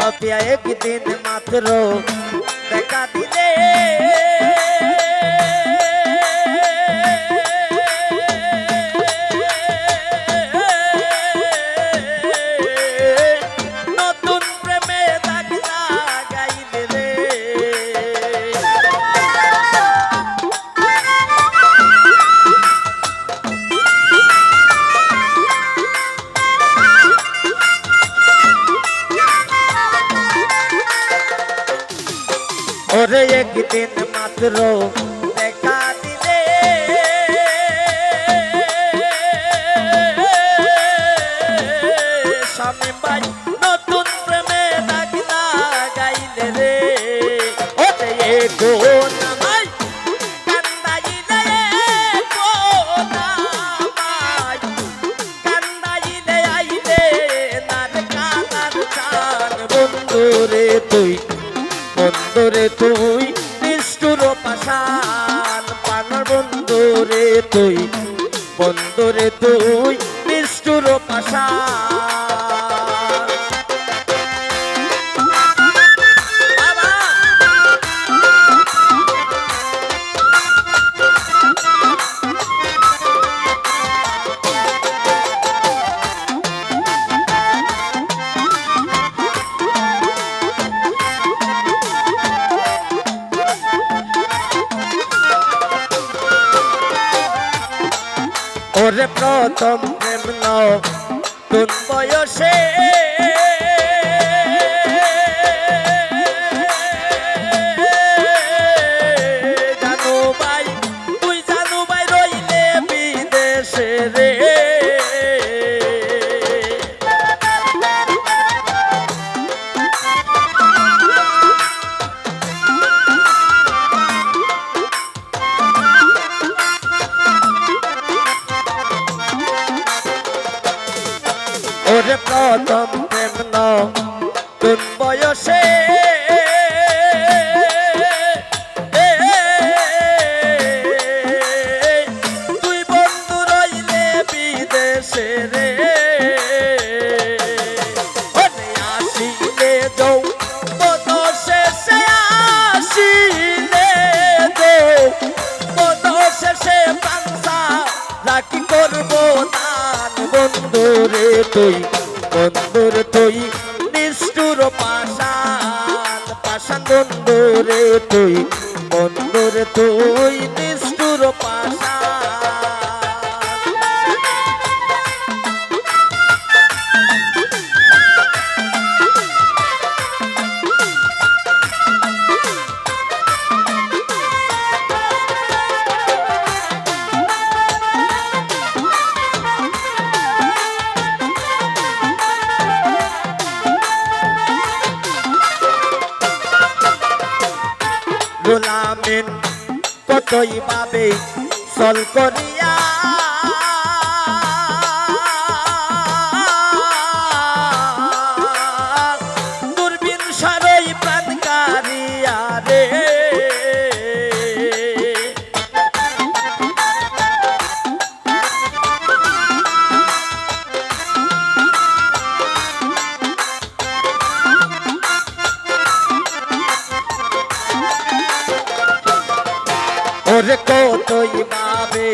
পাপিয়া একদিন মাত্র দেখা দিলে নতুন প্রেমে দাগ লাগাইলে রে। ওরে একদিন মাত্র দেখা দিলে স্বামী ভাই নতুন প্রেমে দাগ লাগাইলে রে। ওরে কোন ভাই কান্দাইলে কোন ভাই কান্দাইলে আইলে নার কানার চান বন্ধুরে তুই বন্ধুরে তুই নিষ্ঠুর পাষাণ পানার বন্ধুরে তুই বন্ধুরে তুই নিষ্ঠুর পাষাণ। বাবা ওরে প্রথম প্রেম নতুন বয়সে জানু ভাই তুই জানু ভাই রইলে বিদেশে রে। ওরে প্রথম প্রেম নতুন বয়সে তুই বন্ধু রইলে বিদেশে রে। ওরে আসিলে যাও বনশেষে আসিলে যাও বনশেষে পাংসা রাখি করবো দান বন্ধুরে তুই বন্ধুরে তুই নিষ্ঠুর পাষাণ পাষাণ বন্ধুরে তুই বন্ধুরে তুই নিষ্ঠুর পাষাণ। গোলামিন কতই ভাবে চল করিয়া দূরবীন সারই প্রাণ কারিয়া রে। ওরে কতই ভাবে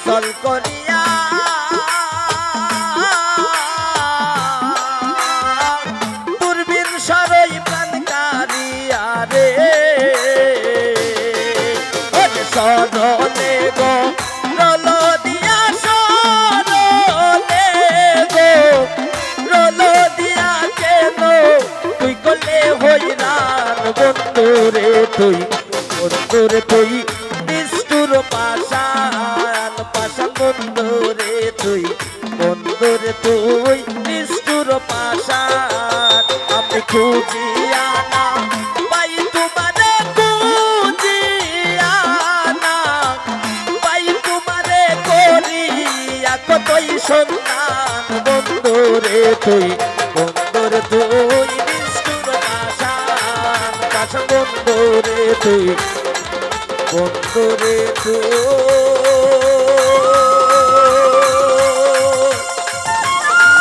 চল করিয়া দূরবীন সারই প্রাণ কারিয়া রে। ওরে সরলে গো রল দিয়া সরলে গো রল দিয়া কেন তুই করলে হইরান বন্ধুরে তুই বন্ধুরে তুই নিষ্ঠুর পাষাণ পাষাণ বন্ধুরে তুই বন্ধুরে তুই নিষ্ঠুর পাষাণ। আমি খুঁজিয়া না পাই তোমারে খুঁজিয়া না পাই তোমারে করিয়া কতই সন্তান বন্ধুরে তুই বন্ধুরে তুই নিষ্ঠুর পাষাণ পাষাণ বন্ধুরে তুই বন্ধুরে তুই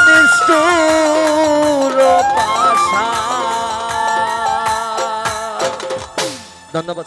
নিষ্ঠুর পাষাণ। ধন্যবাদ।